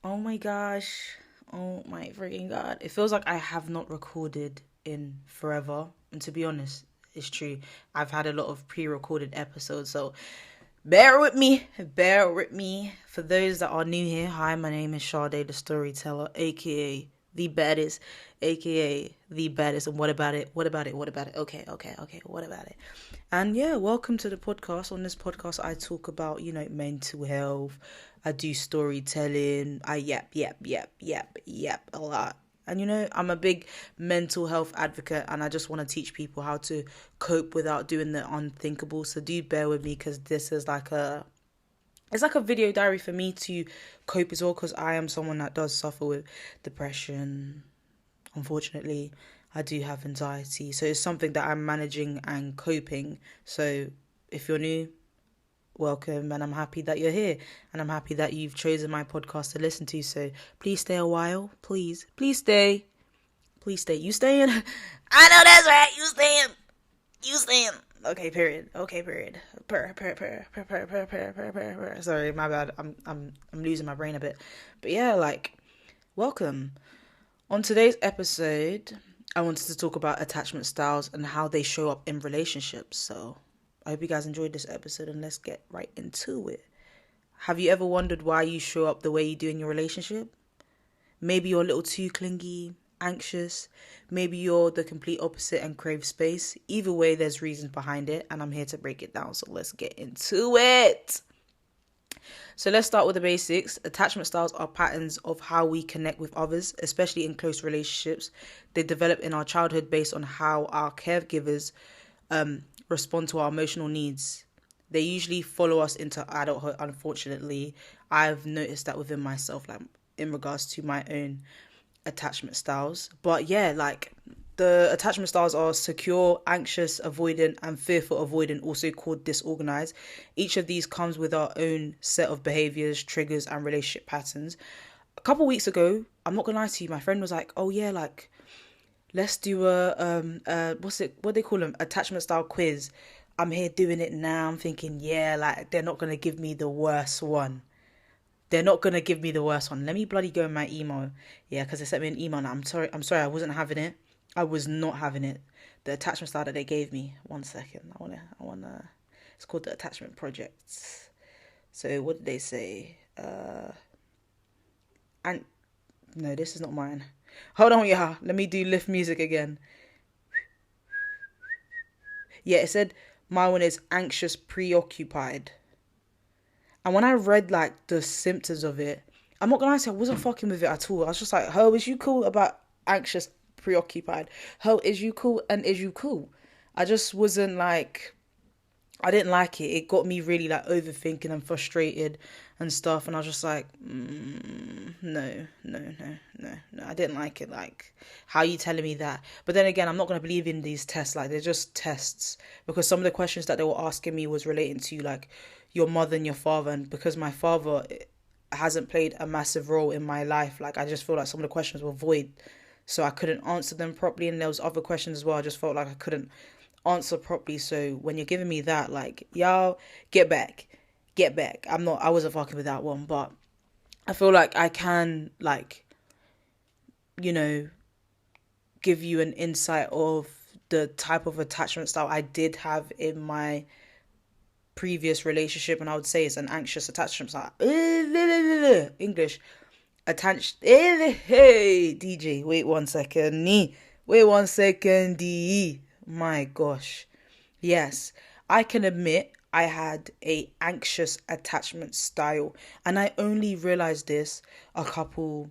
Oh my gosh. Oh my freaking god. It feels like I have not recorded in forever. And to be honest, it's true. I've had a lot of pre recorded episodes. So bear with me. Bear with me. For those that are new here, hi, my name is Sade the Storyteller, aka the baddest, aka the baddest. And what about it? What about it? What about it? Okay. What about it? And yeah, welcome to the podcast. On this podcast, I talk about, mental health. I do storytelling. I yap a lot. And I'm a big mental health advocate and I just want to teach people how to cope without doing the unthinkable. So do bear with me because this is it's like a video diary for me to cope as well because I am someone that does suffer with depression, unfortunately. I do have anxiety. So it's something that I'm managing and coping. So if you're new, welcome. And I'm happy that you're here. And I'm happy that you've chosen my podcast to listen to. So please stay a while. Please. Please stay. Please stay. You staying? I know that's right. You staying. You staying. Okay, period. Okay, period. Sorry, my bad. I'm losing my brain a bit. But yeah, welcome. On today's episode, I wanted to talk about attachment styles and how they show up in relationships. So I hope you guys enjoyed this episode and let's get right into it. Have you ever wondered why you show up the way you do in your relationship? Maybe you're a little too clingy, anxious. Maybe you're the complete opposite and crave space. Either way, there's reasons behind it and I'm here to break it down. So let's get into it. So let's start with the basics. Attachment styles are patterns of how we connect with others, especially in close relationships. They develop in our childhood based on how our caregivers respond to our emotional needs. They usually follow us into adulthood, unfortunately. I've noticed that within myself, in regards to my own attachment styles. But yeah, the attachment styles are secure, anxious, avoidant, and fearful avoidant, also called disorganized. Each of these comes with our own set of behaviors, triggers, and relationship patterns. A couple weeks ago, I'm not gonna lie to you, my friend was like, "Oh yeah, let's do what they call them, attachment style quiz." I'm here doing it now. I'm thinking, yeah, they're not gonna give me the worst one. They're not gonna give me the worst one. Let me bloody go in my email. Yeah, because they sent me an email now. I'm sorry, I wasn't having it. I was not having it. The attachment style that they gave me. One second. I wanna it's called the attachment project. So what did they say? And no, this is not mine. Hold on, yeah. Let me do lift music again. Yeah, it said my one is anxious preoccupied. And when I read the symptoms of it, I'm not gonna lie to you, I wasn't fucking with it at all. I was just like, "Ho, is you cool about anxious, preoccupied? Ho, is you cool and is you cool?" I just wasn't I didn't like it. It got me really overthinking and frustrated and stuff. And I was just like, no. I didn't like it. How are you telling me that? But then again, I'm not going to believe in these tests. They're just tests. Because some of the questions that they were asking me was relating to your mother and your father. And because my father hasn't played a massive role in my life, I just feel like some of the questions were void. So I couldn't answer them properly. And there was other questions as well. I just felt like I couldn't answer properly. So when you're giving me that, y'all get back. I wasn't fucking with that one, but I feel like I can you know give you an insight of the type of attachment style I did have in my previous relationship, and I would say it's an anxious attachment style. English attached. Hey DJ, wait 1 second. Wait 1 second. My gosh. Yes, I can admit I had a anxious attachment style, and I only realized this a couple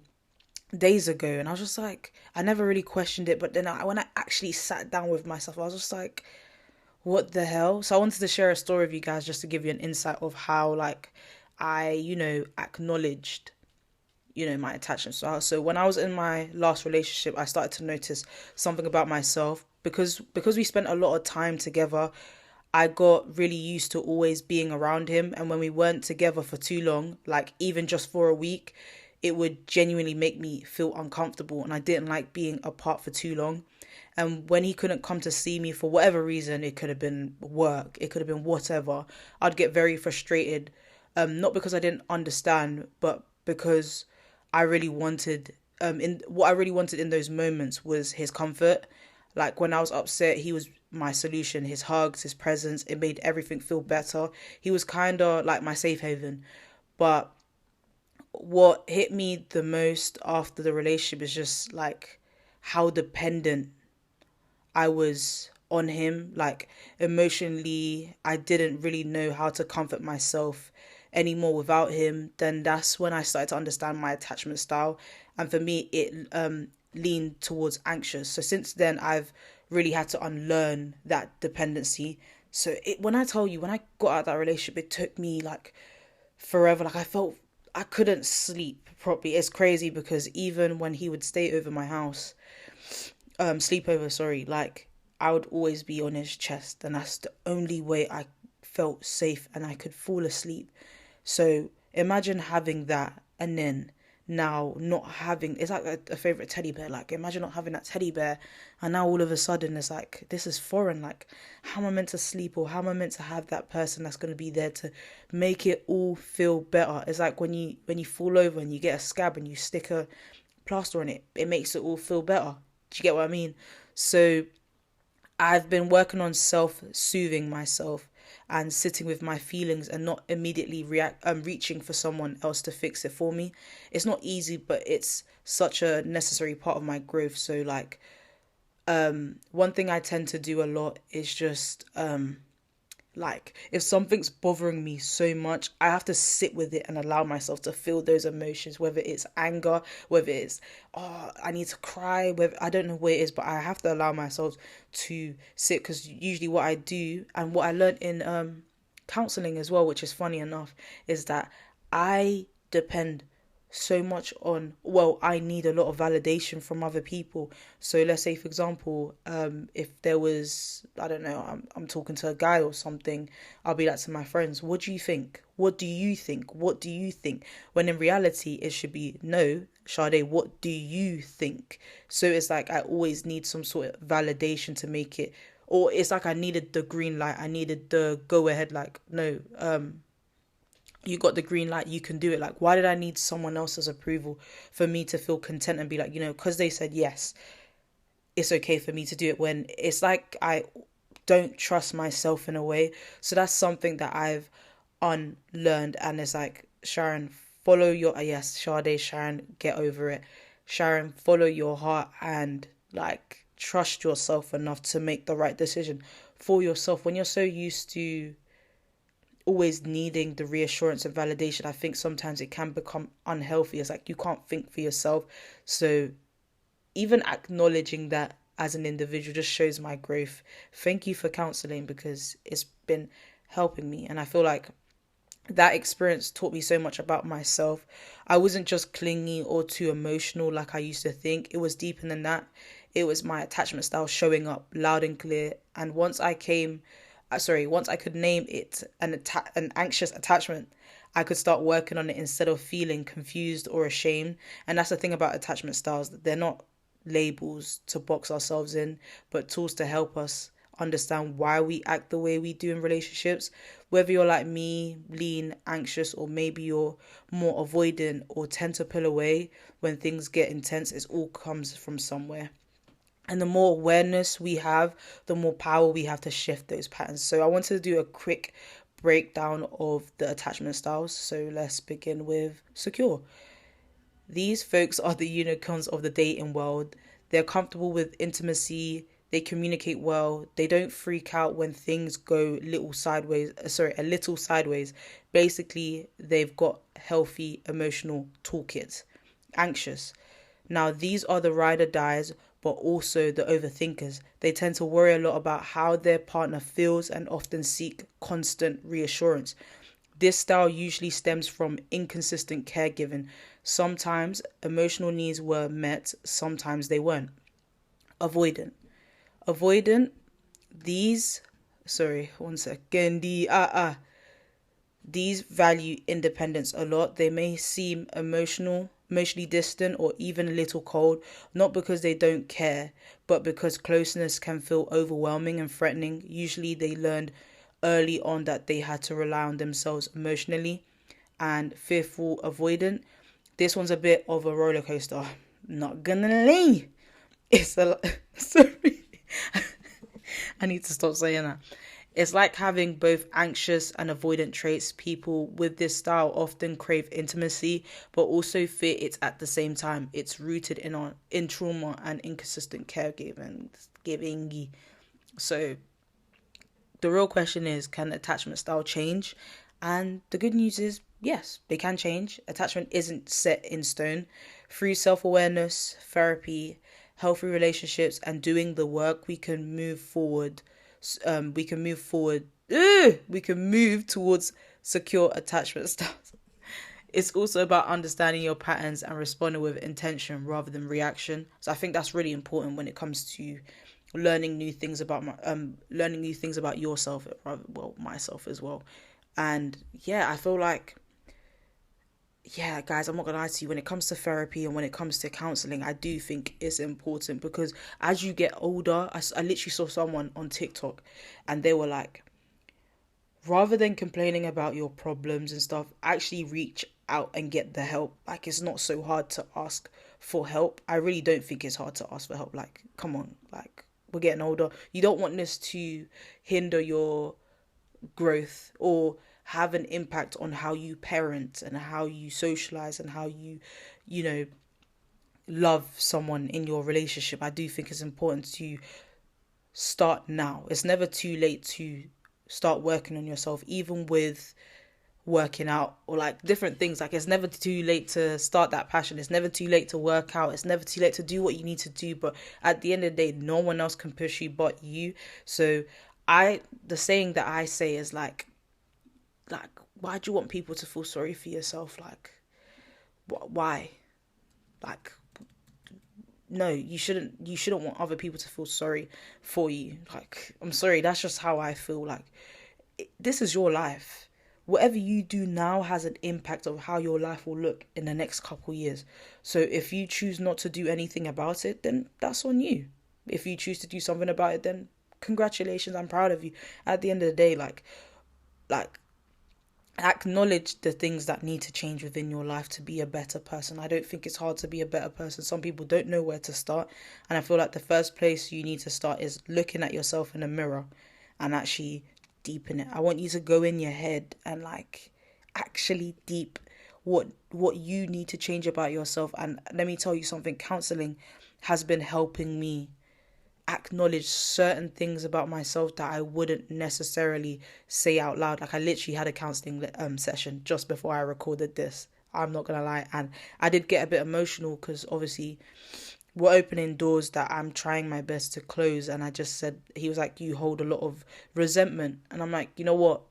days ago, and I was just like, I never really questioned it, but then when I actually sat down with myself, I was just like, what the hell? So I wanted to share a story with you guys just to give you an insight of how I, acknowledged my attachment style. So when I was in my last relationship, I started to notice something about myself because we spent a lot of time together. I got really used to always being around him, and when we weren't together for too long, even just for a week, it would genuinely make me feel uncomfortable, and I didn't like being apart for too long. And when he couldn't come to see me for whatever reason, it could have been work, it could have been whatever, I'd get very frustrated. Not because I didn't understand, but because I really wanted, in what I really wanted in those moments was his comfort. Like when I was upset, he was my solution. His hugs, his presence, it made everything feel better. He was kind of like my safe haven. But what hit me the most after the relationship is just like how dependent I was on him. Like emotionally, I didn't really know how to comfort myself anymore without him. Then that's when I started to understand my attachment style. And for me, it leaned towards anxious. So since then, I've really had to unlearn that dependency. So when I tell you, when I got out of that relationship, it took me like forever. Like I felt I couldn't sleep properly. It's crazy because even when he would stay over my house, sleepover, sorry, like I would always be on his chest, and that's the only way I felt safe and I could fall asleep. So imagine having that and then now not having, it's like a favorite teddy bear. Like imagine not having that teddy bear and now all of a sudden it's like this is foreign. Like how am I meant to sleep, or how am I meant to have that person that's going to be there to make it all feel better? It's like when you fall over and you get a scab and you stick a plaster on it, it makes it all feel better. Do you get what I mean? So I've been working on self-soothing myself and sitting with my feelings and not immediately reaching for someone else to fix it for me. It's not easy, but it's such a necessary part of my growth. So like one thing I tend to do a lot is just like if something's bothering me so much, I have to sit with it and allow myself to feel those emotions, whether it's anger, whether it's I need to cry, whether I don't know what it is, but I have to allow myself to sit, because usually what I do and what I learned in counseling as well, which is funny enough, is that I depend so much on, well, I need a lot of validation from other people. So let's say for example, if there was, I don't know, I'm talking to a guy or something, I'll be like to my friends, what do you think, what do you think, what do you think, when in reality it should be, no, Sade, what do you think? So it's like I always need some sort of validation to make it, or it's like I needed the green light, I needed the go ahead, like no, you got the green light, you can do it. Like why did I need someone else's approval for me to feel content and be like, because they said yes, it's okay for me to do it, when it's like I don't trust myself in a way. So that's something that I've unlearned, and it's like, Sharon, follow your, yes, Sade, Sharon, get over it. Sharon, follow your heart and like trust yourself enough to make the right decision for yourself. When you're so used to always needing the reassurance and validation, I think sometimes it can become unhealthy. It's like you can't think for yourself. So even acknowledging that as an individual just shows my growth. Thank you for counseling, because it's been helping me, and I feel like that experience taught me so much about myself. I wasn't just clingy or too emotional like I used to think. It was deeper than that. It was my attachment style showing up loud and clear. And once I could name it an anxious attachment, I could start working on it instead of feeling confused or ashamed. And that's the thing about attachment styles, that they're not labels to box ourselves in, but tools to help us understand why we act the way we do in relationships. Whether you're like me, lean, anxious, or maybe you're more avoidant or tend to pull away when things get intense, it all comes from somewhere. And the more awareness we have, the more power we have to shift those patterns. So I wanted to do a quick breakdown of the attachment styles. So let's begin with secure. These folks are the unicorns of the dating world. They're comfortable with intimacy. They communicate well. They don't freak out when things go a little sideways. Basically, they've got healthy emotional toolkits. Anxious. Now, these are the ride or dies, but also the overthinkers. They tend to worry a lot about how their partner feels and often seek constant reassurance. This style usually stems from inconsistent caregiving. Sometimes emotional needs were met, sometimes they weren't. Avoidant. Avoidant, these, sorry, one second, these value independence a lot. They may seem emotionally distant, or even a little cold, not because they don't care, but because closeness can feel overwhelming and threatening. Usually they learned early on that they had to rely on themselves emotionally. And fearful avoidant, This one's a bit of a roller coaster. Not gonna lie. It's a sorry. I need to stop saying that. It's like having both anxious and avoidant traits. People with this style often crave intimacy, but also fear it at the same time. It's rooted in trauma and inconsistent caregiving. So the real question is, can attachment style change? And the good news is, yes, they can change. Attachment isn't set in stone. Through self-awareness, therapy, healthy relationships, and doing the work, we can move forward. We can move forward. We can move towards secure attachment styles. It's also about understanding your patterns and responding with intention rather than reaction. So I think that's really important when it comes to learning new things about yourself, well, myself as well. And yeah, I feel like, yeah, guys, I'm not gonna lie to you, when it comes to therapy and when it comes to counseling, I do think it's important, because as you get older, I literally saw someone on TikTok and they were like, rather than complaining about your problems and stuff, actually reach out and get the help. Like, it's not so hard to ask for help. I really don't think it's hard to ask for help. Like, come on, like, we're getting older. You don't want this to hinder your growth or have an impact on how you parent and how you socialize and how you know, love someone in your relationship. I do think it's important to start now. It's never too late to start working on yourself, even with working out or like different things. Like, it's never too late to start that passion. It's never too late to work out. It's never too late to do what you need to do. But at the end of the day, no one else can push you but you. So the saying that I say is like, why do you want people to feel sorry for yourself? Like, why? Like, no, you shouldn't want other people to feel sorry for you. Like, I'm sorry, that's just how I feel. Like, this is your life. Whatever you do now has an impact of how your life will look in the next couple years. So if you choose not to do anything about it, then that's on you. If you choose to do something about it, then congratulations, I'm proud of you. At the end of the day, like acknowledge the things that need to change within your life to be a better person. I don't think it's hard to be a better person. Some people don't know where to start, and I feel like the first place you need to start is looking at yourself in a mirror and actually deepen it. I want you to go in your head and like actually deep what you need to change about yourself. And let me tell you something, counseling has been helping me acknowledge certain things about myself that I wouldn't necessarily say out loud. Like, I literally had a counselling session just before I recorded this. I'm not gonna lie, and I did get a bit emotional because obviously we're opening doors that I'm trying my best to close. And I just said, he was like, you hold a lot of resentment, and I'm like, you know what?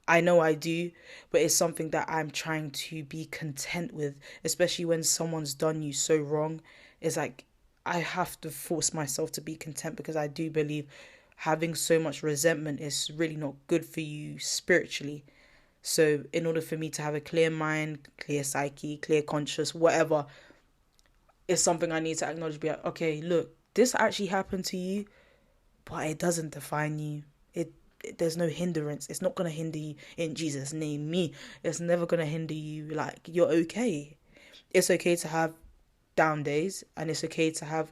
I know I do, but it's something that I'm trying to be content with, especially when someone's done you so wrong. It's like, I have to force myself to be content, because I do believe having so much resentment is really not good for you spiritually. So in order for me to have a clear mind, clear psyche, clear conscience, whatever, it's something I need to acknowledge. Be like, okay, look, this actually happened to you, but it doesn't define you. There's no hindrance. It's not going to hinder you in Jesus' name. It's never going to hinder you. Like, you're okay. It's okay to have down days, and it's okay to have,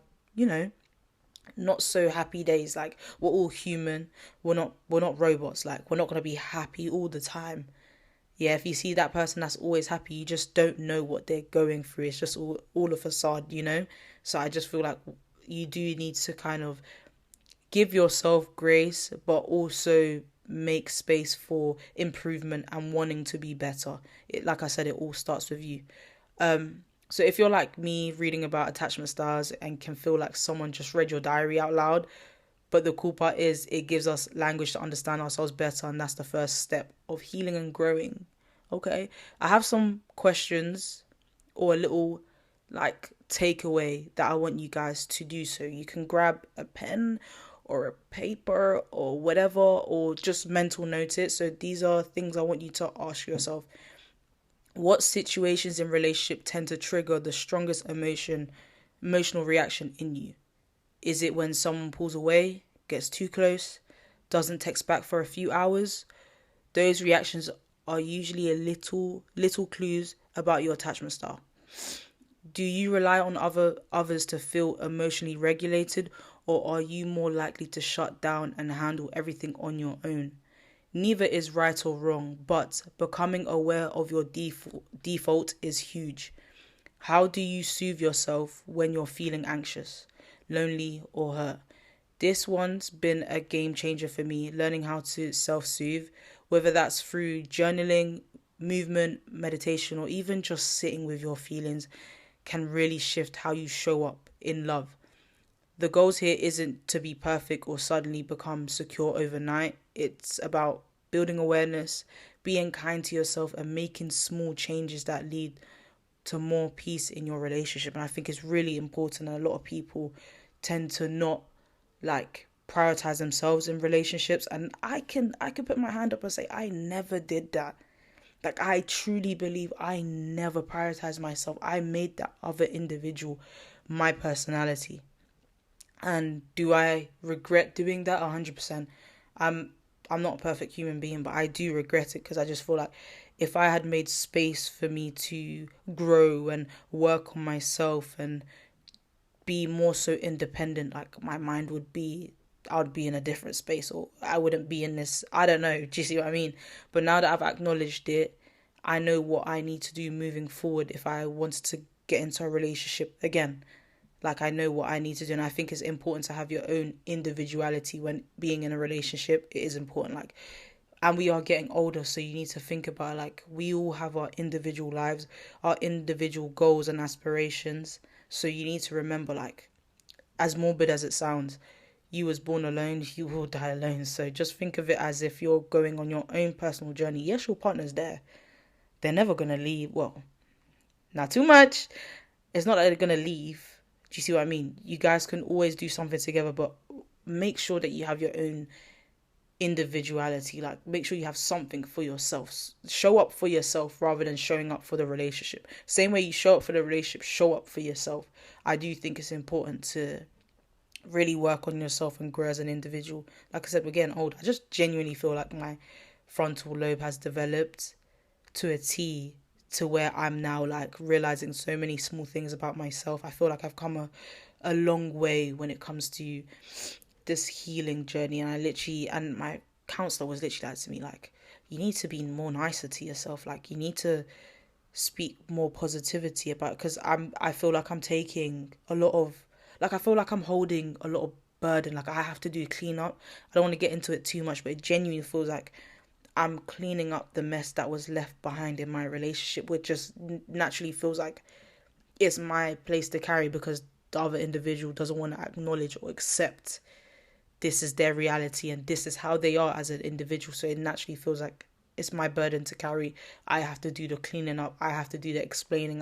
not so happy days. Like, we're all human. We're not robots. Like, we're not going to be happy all the time. Yeah, if you see that person that's always happy, you just don't know what they're going through. It's just all a facade, So I just feel like you do need to kind of give yourself grace, but also make space for improvement and wanting to be better. Like I said, it all starts with you. So if you're like me, reading about attachment styles and can feel like someone just read your diary out loud, but the cool part is it gives us language to understand ourselves better, and that's the first step of healing and growing. Okay, I have some questions or a little like takeaway that I want you guys to do. So you can grab a pen or a paper or whatever, or just mental note it. So these are things I want you to ask yourself. What situations in relationship tend to trigger the strongest emotional reaction in you? Is it when someone pulls away, gets too close, doesn't text back for a few hours? Those reactions are usually little clues about your attachment style. Do you rely on others to feel emotionally regulated, or are you more likely to shut down and handle everything on your own? Neither is right or wrong, but becoming aware of your default is huge. How do you soothe yourself when you're feeling anxious, lonely, or hurt? This one's been a game changer for me, learning how to self-soothe, whether that's through journaling, movement, meditation, or even just sitting with your feelings can really shift how you show up in love. The goals here isn't to be perfect or suddenly become secure overnight. It's about building awareness, being kind to yourself, and making small changes that lead to more peace in your relationship. And I think it's really important. And a lot of people tend to not prioritize themselves in relationships. And I can put my hand up and say I never did that. I truly believe I never prioritized myself. I made that other individual my personality. And do I regret doing that? 100%. I'm not a perfect human being, but I do regret it because I just feel like if I had made space for me to grow and work on myself and be more so independent, my mind would be, I would be in a different space, or I wouldn't be in this, I don't know, do you see what I mean? But now that I've acknowledged it, I know what I need to do moving forward if I wanted to get into a relationship again. I know what I need to do, and I think it's important to have your own individuality when being in a relationship. It is important, and we are getting older, so you need to think about, we all have our individual lives, our individual goals and aspirations. So you need to remember, as morbid as it sounds, you was born alone, you will die alone. So just think of it as if you're going on your own personal journey. Yes, your partner's there. They're never going to leave. Well, not too much. It's not that they're going to leave. Do you see what I mean? You guys can always do something together, but make sure that you have your own individuality. Make sure you have something for yourself. Show up for yourself rather than showing up for the relationship. Same way you show up for the relationship, show up for yourself. I do think it's important to really work on yourself and grow as an individual. Like I said, we're getting old. I just genuinely feel like my frontal lobe has developed to a T, to where I'm now realizing so many small things about myself. I feel like I've come a long way when it comes to this healing journey. And my counselor was literally to me, you need to be more nicer to yourself. You need to speak more positivity about it, because I feel like I'm taking a lot of, I feel like I'm holding a lot of burden. I have to do cleanup. I don't want to get into it too much, but it genuinely feels like I'm cleaning up the mess that was left behind in my relationship, which just naturally feels like it's my place to carry, because the other individual doesn't want to acknowledge or accept this is their reality and this is how they are as an individual. So it naturally feels like it's my burden to carry. I have to do the cleaning up. I have to do the explaining.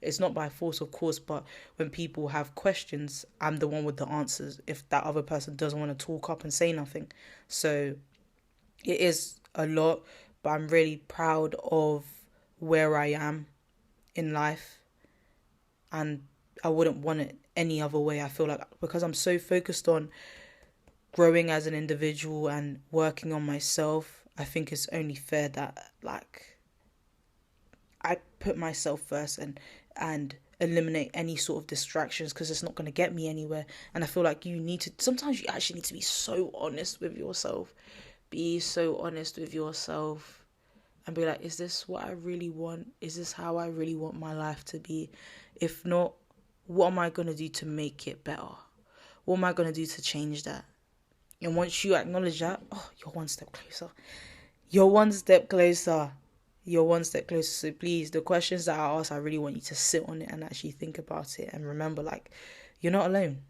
It's not by force, of course, but when people have questions, I'm the one with the answers if that other person doesn't want to talk up and say nothing. So it is a lot, but I'm really proud of where I am in life, and I wouldn't want it any other way. I feel like because I'm so focused on growing as an individual and working on myself, I think it's only fair that I put myself first and eliminate any sort of distractions, because it's not going to get me anywhere. And I feel like sometimes you actually need to be so honest with yourself. Be so honest with yourself and be like, is this what I really want? Is this how I really want my life to be? If not, what am I going to do to make it better? What am I going to do to change that? And once you acknowledge that, you're one step closer. You're one step closer. You're one step closer. So please, the questions that I ask, I really want you to sit on it and actually think about it. And remember, you're not alone.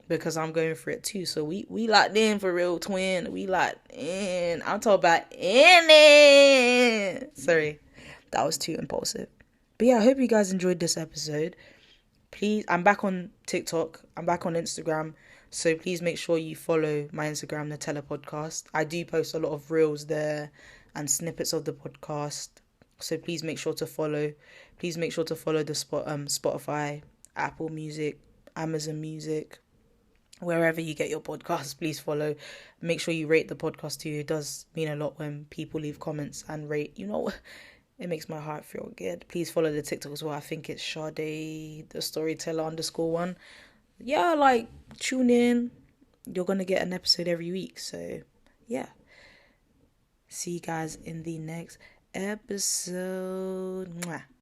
Because I'm going through it too. So we locked in for real, twin. We locked in. I'm talking about in it. Sorry, that was too impulsive. But yeah, I hope you guys enjoyed this episode. Please, I'm back on TikTok. I'm back on Instagram. So please make sure you follow my Instagram, Nutella Podcast. I do post a lot of reels there and snippets of the podcast. So please make sure to follow. Please make sure to follow the Spotify, Apple Music, Amazon Music. Wherever you get your podcasts, please follow. Make sure you rate the podcast too. It does mean a lot when people leave comments and rate. It makes my heart feel good. Please follow the TikTok as well. I think it's Sade the storyteller _1. Yeah, like tune in. You're gonna get an episode every week. So yeah. See you guys in the next episode. Mwah.